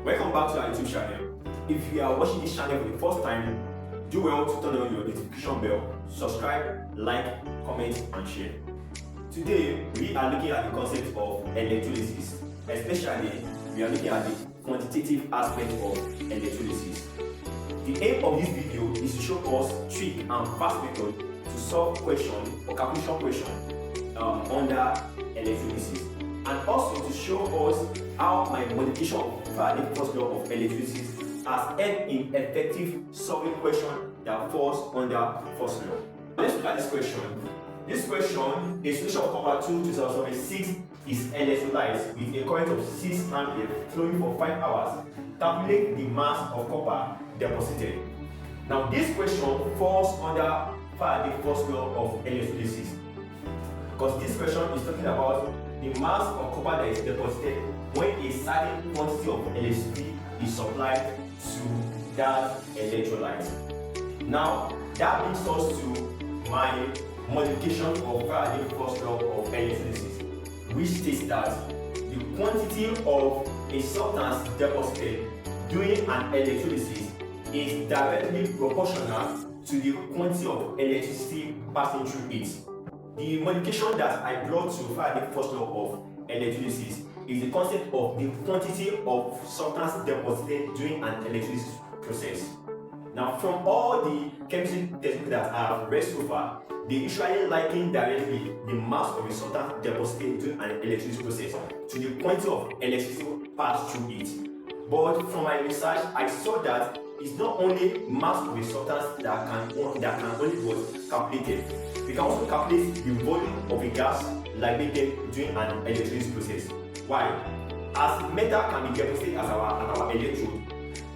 Welcome back to our YouTube channel. If you are watching this channel for the first time, do well to turn on your notification bell, subscribe, like, comment and share. Today, we are looking at the concept of electrolysis. Especially, we are looking at the quantitative aspect of electrolysis. The aim of this video is to show us trick and fast method to solve question or calculation question under electrolysis, and also to show us how my modification of the first law of electrolysis has helped in effective solving question that falls under first law. Let's look at this question. This question, a solution of copper 2 to 6 is electrolyzed with a current of 6 ampere flowing for 5 hours. Calculate the mass of copper deposited. Now this question falls under the first law of electrolysis, because this question is talking about the mass of copper that is deposited when a certain quantity of electricity is supplied to that electrolyte. Now that brings us to my modification of the first law of electrolysis, which states that the quantity of a substance deposited during an electrolysis is directly proportional to the quantity of electricity passing through it. The modification that I brought to the first law of electrolysis is the concept of the quantity of substance deposited during an electrolysis process. Now, from all the chemistry textbooks that I have read so far, they usually liken directly the mass of a substance deposited during an electrolysis process to the quantity of electricity passed through it. But from my research, I saw that it's not only mass of a substance that can only be calculated. We can also calculate the volume of a gas liberated during an electrolysis process. Why? As metal can be deposited as our electrode,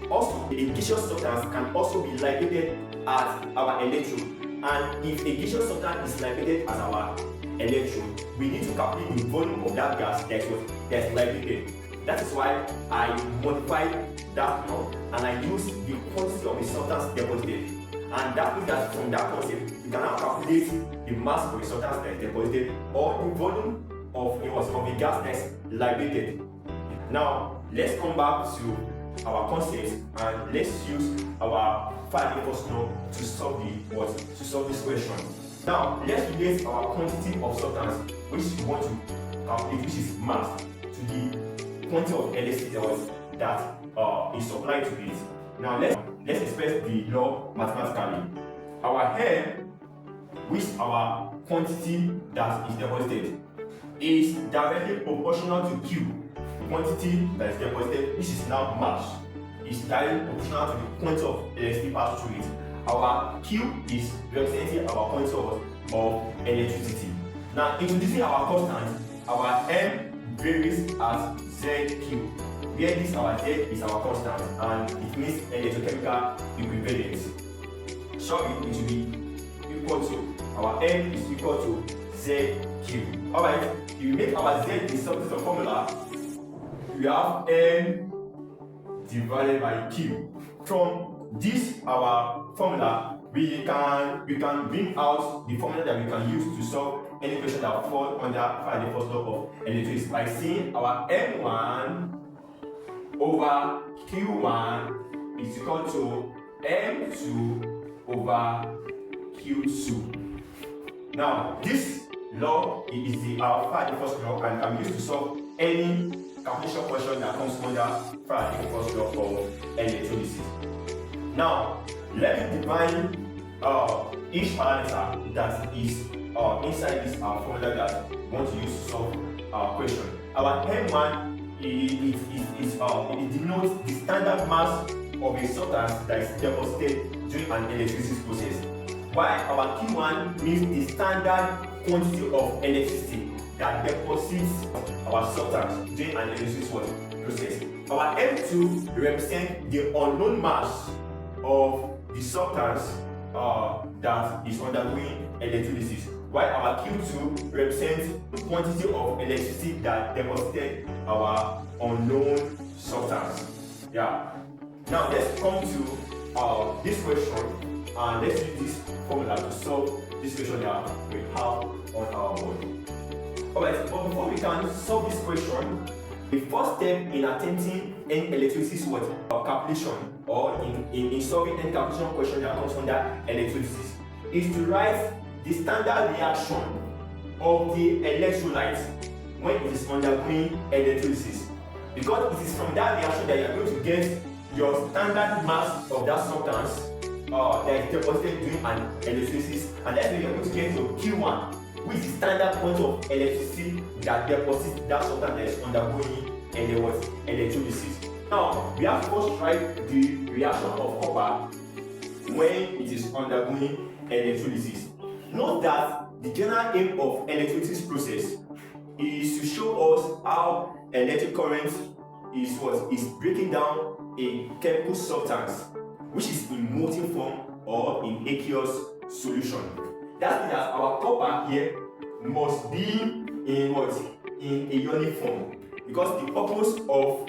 also a gaseous substance can also be liberated as our electrode. And if a gaseous substance is liberated as our electrode, we need to calculate the volume of that gas that's liberated. That is why I modified that law and I used the quantity of a substance deposited. And that means that from that concept, we can now calculate the mass of a substance that is deposited or the volume of a gas that is liberated. Now, let's come back to our concepts and let's use our first law to solve this question. Now, let's relate our quantity of substance, which we want to calculate, which is mass, to the quantity of electricity that is supplied to it. Now, let's express the law mathematically. Our M, which is our quantity that is deposited, is directly proportional to Q, quantity that is deposited, which is now mass, is directly proportional to the quantity of electricity passed through it. Our Q is representing our quantity of electricity. Now, introducing our constant, our M varies as ZQ, where this our Z is our constant and it means electrochemical equivalence. So it will be equal to, our M is equal to ZQ. Alright, if you make our Z in substitute formula, we have M divided by Q. From this our formula, we can bring out the formula that we can use to solve any question that falls under the first law of electrolysis by saying our M1 over Q1 is equal to M2 over Q2. Now, this law is the first law and can be used to solve any calculation question that comes under the first law of electrolysis. Now, let me define each parameter that is inside this formula that we want to use to solve our question. Our M1 it denotes the standard mass of a substance that is deposited during an electrolysis process, while our Q1 means the standard quantity of electricity that deposits our substance during an electrolysis process. Our M2 represents the unknown mass of the substance that is undergoing electrolysis, while our Q2 represents the quantity of electricity that deposited our unknown substance. Yeah. Now let's come to this question and let's use this formula to solve this question that we have on our board. Alright, but before we can solve this question, The first step in attempting any electrolysis calculation or in solving any calculation question that comes under electrolysis is to write the standard reaction of the electrolyte when it is undergoing electrolysis, because it is from that reaction that you are going to get your standard mass of that substance that is deposited during an electrolysis, and that's when you are going to get your Q1, which is the standard point of electricity that deposits that substance that is undergoing electrolysis. Now, we have to first write the reaction of copper when it is undergoing electrolysis. Note that the general aim of electrolysis process is to show us how electric current is breaking down a chemical substance which is in molten form or in aqueous solution. That means that our copper here must be in in a ionic form, because the purpose of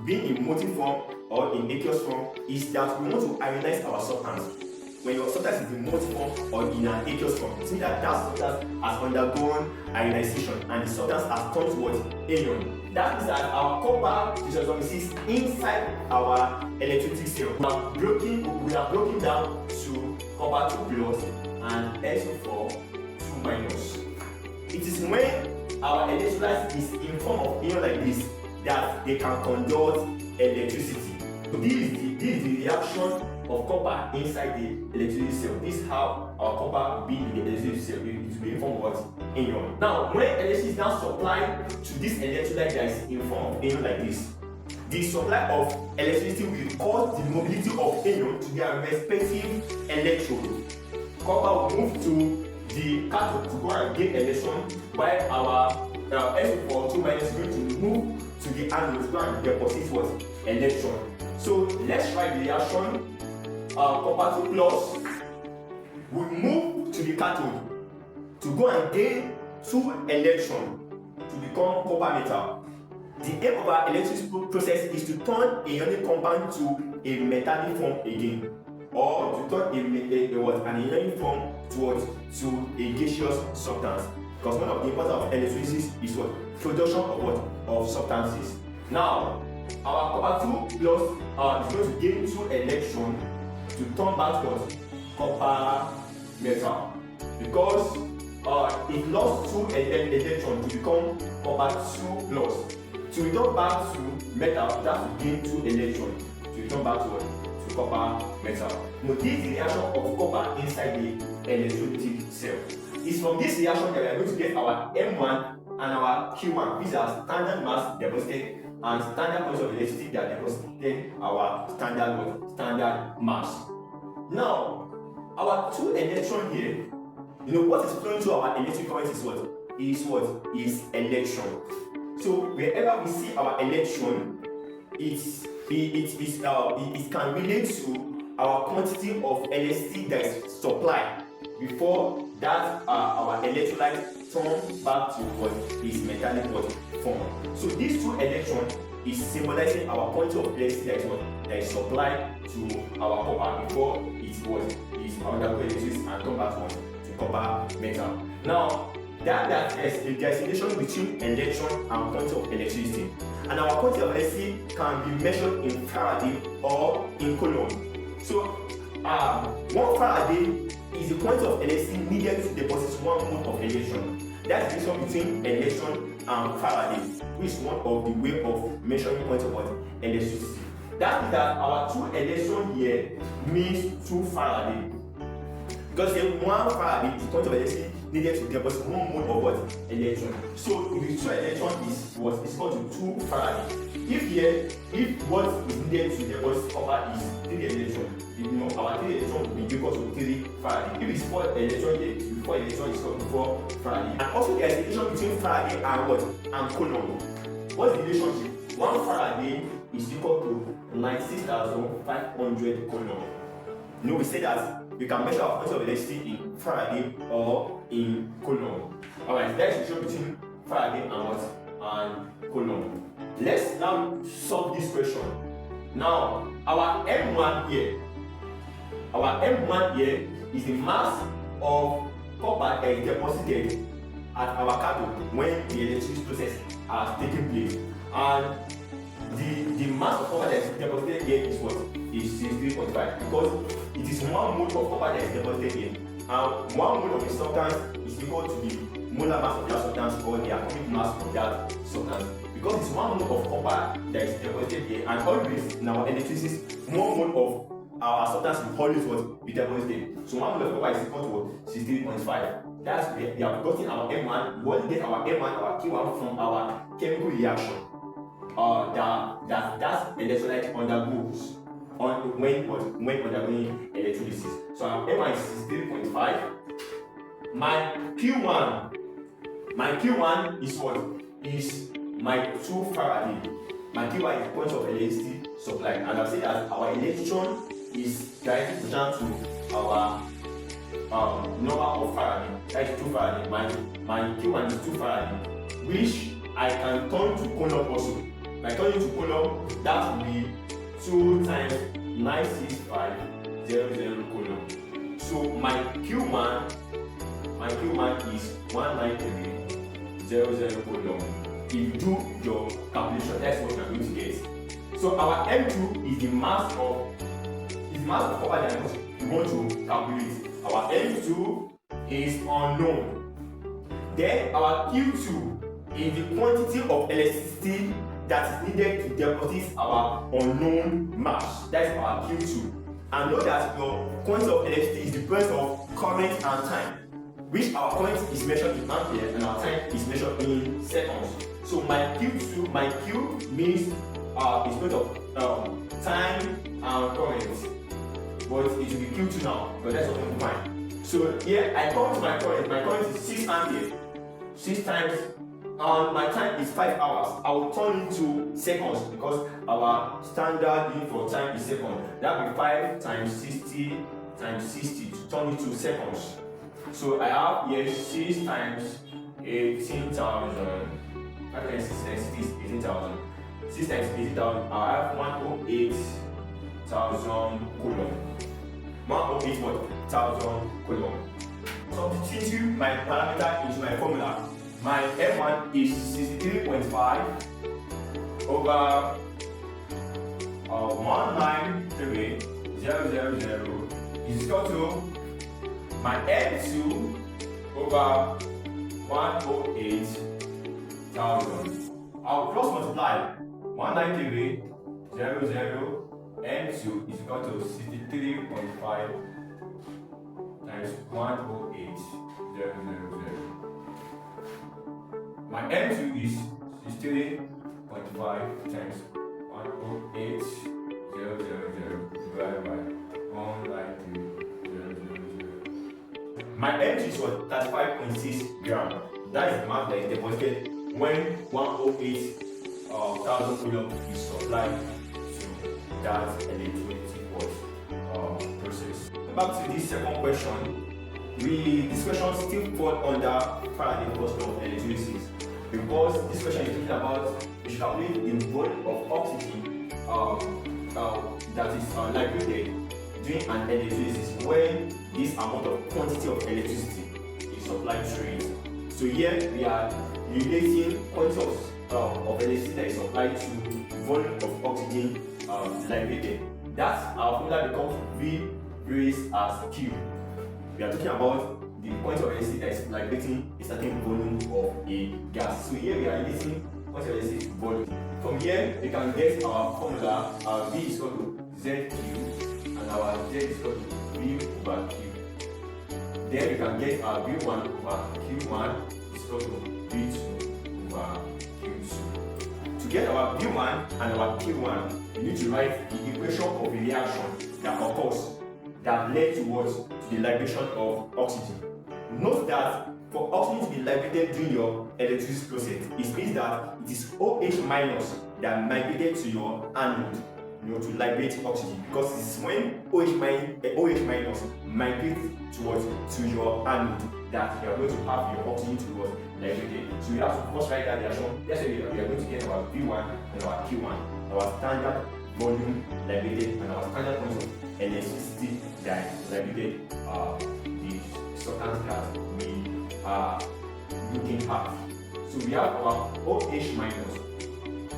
being in molten form or in aqueous form is that we want to ionize our substance. When your substance is in molten form or in an aqueous form, it means that substance has undergone ionization and the substance has turned to anion. That means that our copper is inside our electrolytic cell. We are broken down to copper 2 plus and SO4 2 minus. It is when our electrolyte is in form of ion like this that they can conduct electricity. So this is the reaction of copper inside the electrolytic cell. This is how our copper will be in the electrolytic cell. It will be in form of ion. Now, when electricity is now supplied to this electrolyte that is in form of ion like this, the supply of electricity will cause the mobility of ion to their respective electrode. Copper will move to the cathode to go and gain electron, while our SO4 2 minus is going to move to the anode to go and deposit electron. So let's write the reaction. Copper 2 plus will move to the cathode to go and gain 2 electrons to become copper metal. The aim of our electrolysis process is to turn a ionic compound to a metallic form again, or to turn an ionic form to a gaseous substance. Because one of the importance of electrolysis is production of substances. Now, our copper 2 plus is going to gain 2 electrons to turn back to copper metal, because it lost 2 electrons to become copper 2 plus. To return back to metal, it has to gain 2 electrons to return back to copper metal. Now, this is the reaction of copper inside the electrolytic cell. It's from this reaction that we are going to get our M1 and our Q1. These are standard mass deposited and standard points of electricity that deposited our standard mass. Now, our 2 electrons here, what is flowing through our electric current is electron. So wherever we see our electron, it can relate to our quantity of electricity that is supplied before that our electrolyte turns back to is metallic form. So these 2 electrons is symbolizing our quantity of electricity that is supplied to our copper before it is undergo electricity and turn back to copper metal. Now, there is a relation between electron and quantity of electricity, and our quantity of electricity can be measured in Faraday or in Coulomb. So 1 Faraday is the quantity of electricity needed to deposit 1 mole of electron. That's the relation between electron and Faraday, which is one of the way of measuring quantity of electricity. That means that our 2 electrons here means 2 Faraday, because the 1 Faraday is the quantity of electricity needed to deposit 1 mole of electron. So if the 2 electron is equal to 2 Faraday. If what is needed to deposit copper is 3 electrons, our 3 electrons will be equal to 3 Faraday. If it's 4 electrons, here, 4 electrons is equal to 4 Faraday. And also there is a relation between Faraday and Coulomb. What's the relationship? 1 Faraday is equal to 96,500 Coulomb. We say that we can measure our quantity of electricity in Faraday or in Coulomb. Alright, there is a relation between Faraday and Coulomb. Let's now solve this question. Now, our M1 here is the mass of copper that is deposited at our cathode when the electrolysis process has taken place, and the mass of copper that is deposited here is what? Is 63.5, because it is 1 mole of copper that is deposited here, and 1 mole of a substance is equal to the molar mass of that substance or the atomic mass of that substance. Because it's 1 mole of copper that is deposited here, and always in our electrolysis 1 mole of our substance will always what? Be deposited. So 1 mole of copper is equal to what? 63.5. That's we have gotten our M1. We only get our M1, our Q1 from our chemical reaction. That electrolyte undergoes when undergoing electrolysis. So our M1 is 63.5. My Q1 is what? Is my 2 Faraday. My Q1 is point of electricity supply, and I've said that our electron is directly proportional to our number of Faraday. That is 2 Faraday. My Q1 is 2 Faraday, which I can turn to Coulomb also. By turning to Coulomb, that will be 2 times 96500 Coulomb. So my Q1 is 19300 Coulomb. If you do your calculation, that's what you are going to get. So our M2 is the mass of copper that we want to calculate. Our M2 is unknown. Then our Q2 is the quantity of electricity that is needed to deposit our unknown mass. That is our Q2. And know that your quantity of electricity is the difference of current and time, which our current is measured in ampere and our time is measured in seconds. So my Q2, my Q means is made of time and current, but it will be Q2 now, but that's what we find. So here I come to my current is 6 ampere, 6 times, and my time is 5 hours. I will turn into seconds because our standard unit for time is second. That will be 5 times 60 times 60 to turn into seconds. So I have here 6 times 18,000. 5 times 6 times 60 is 18,000. 6 times 80,000, I have 108,000 Coulomb. 108,000 Coulomb. Substitute my parameter into my formula. My M1 is 63.5 over 193,000 is equal to my M2 over 108,000. I'll cross multiply 193,000 M2 is equal to 63.5 times 108,000. My M2 is 63.5 times 108,000 divided by 193,000. My M2 is what? 35.6 grams. That is the mass that is deposited when 108,000 Coulomb is supplied to that electrolytic process. Back to this second question. This question still falls under Faraday's first law of electrolysis, because this question is talking about we should calculate the volume of oxygen that is liberated during an electrolysis when this amount of quantity of electricity is supplied to it. So here we are relating quantity of electricity that is supplied to the volume of oxygen liberated. That's our formula becomes V raised as Q. We are talking about the quantity of electricity that is liberating a certain volume of a gas. So here we are relating quantity of electricity to volume. From here we can get our formula. Our V is equal to ZQ and our Z is equal to V over Q. Then we can get our V1 over Q1 is equal to V2 over Q2. To get our V1 and our Q1, we need to write the equation of the reaction that occurs that led towards the liberation of oxygen. Note that for oxygen to be liberated during your electrolysis process, it means that it is OH minus that migrated to your anode, to liberate oxygen, because it's when OH minus migrates to your anode that you are going to have your oxygen towards liberated. So we have to first write that reaction. That's why we are going to get our V1 and our Q1, our standard volume liberated and our standard quantity of electricity that liberated the substance that we are looking at. So we have our OH minus.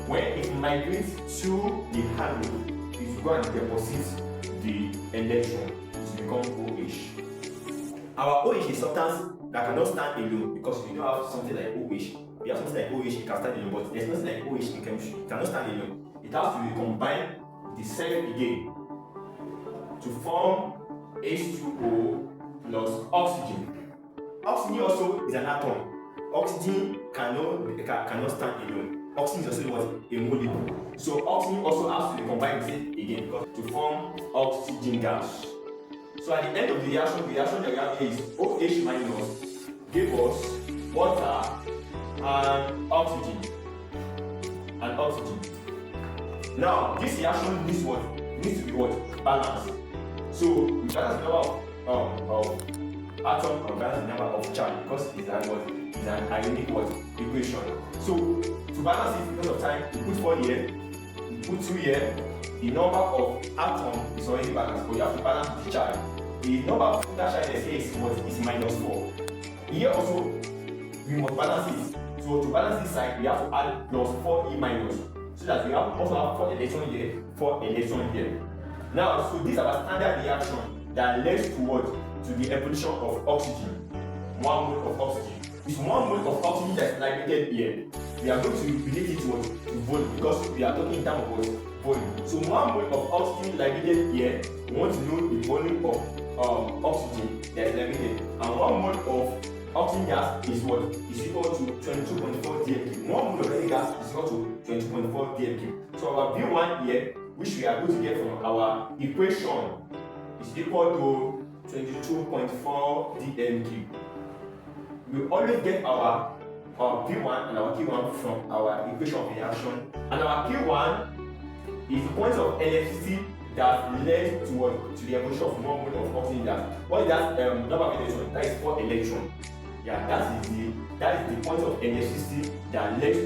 When it migrates to the anode, it will go and deposit the electron to become OH. Our OH is substance that cannot stand alone because we don't have something like OH. We have something like OH, it can stand alone, but there's nothing like OH in chemistry. It cannot stand alone. It has to combine the self again to form H2O plus oxygen. Oxygen also is an atom. Oxygen cannot stand alone. Oxygen is also what? A molecule. So oxygen also has to be combined with it again to form oxygen gas. So at the end of the reaction that we have here is OH minus give us water and oxygen. Now this reaction needs to be what? Balanced. So we balance the number of atom and balance the number of charge because it's an ionic equation. So to balance it because of time, we put 4 here, we put 2 here. The number of atoms is already balanced, but you have to balance the charge. The number of that charge here is -4. Here also we must balance it. So to balance this side, we have to add +4e minus, so that we also have 4 electrons here, 4 electrons here. Now, so this is our standard reaction that leads to what? To the evolution of oxygen. 1 mole of oxygen. This 1 mole of oxygen that is liberated here, we are going to relate it to volume because we are talking in terms of volume. So 1 mole of oxygen liberated here, we want to know the volume of oxygen that is liberated. And 1 mole of oxygen gas is what? Is equal to 22.4 dm3. 1 mole of any gas is equal to 22.4 dm3. So our V1 here, which we are going to get from our equation, is equal to 22.4 dm3. We always get our P1 and our Q1 from our equation of reaction, and our Q1 is the point of electricity that led to the evolution of 1 mole of oxygen gas. What is that number of electrons? That is 4 electrons. Yeah, that is the point of electricity that led to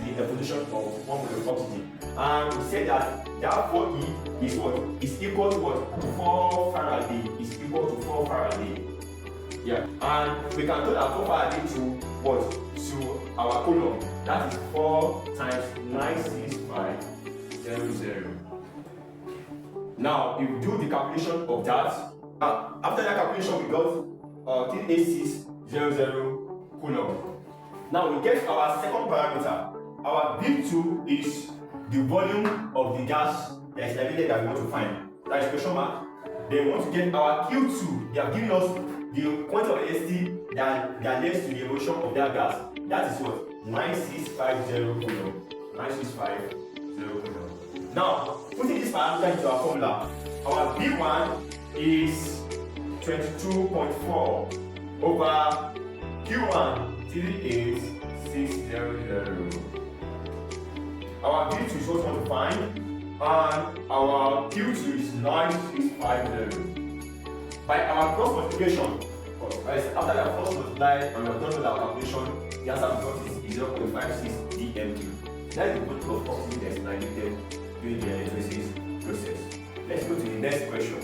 the evolution of 1 mole of oxygen. And we said that 4E is what? Is equal to what? 4 Faraday. Is equal to 4 Faraday. Yeah, and we can turn our 4 Faraday to what? To our coulomb. That is 4 times 96500. Now, if we do the calculation of that, after that calculation we got 38600 coulomb. Now we get our second parameter. Our B2 is the volume of the gas that is liberated that we want to find. That is question mark. Then we want to get our Q2. They have given us the point of electricity that leads to the evolution of that gas. That is what? 9650 coulomb. 9650 coulomb. Now, putting this parameter into our formula, our B1 is 22.4 over Q1 38600. Our B2 is what we want to find, and our Q2 is 9650. By our cross multiplication, after that cross multiply and we have done our calculation, the answer we got is 0.56 dm3. That is the volume of oxygen that is liberated during the electrolysis process. Let's go to the next question.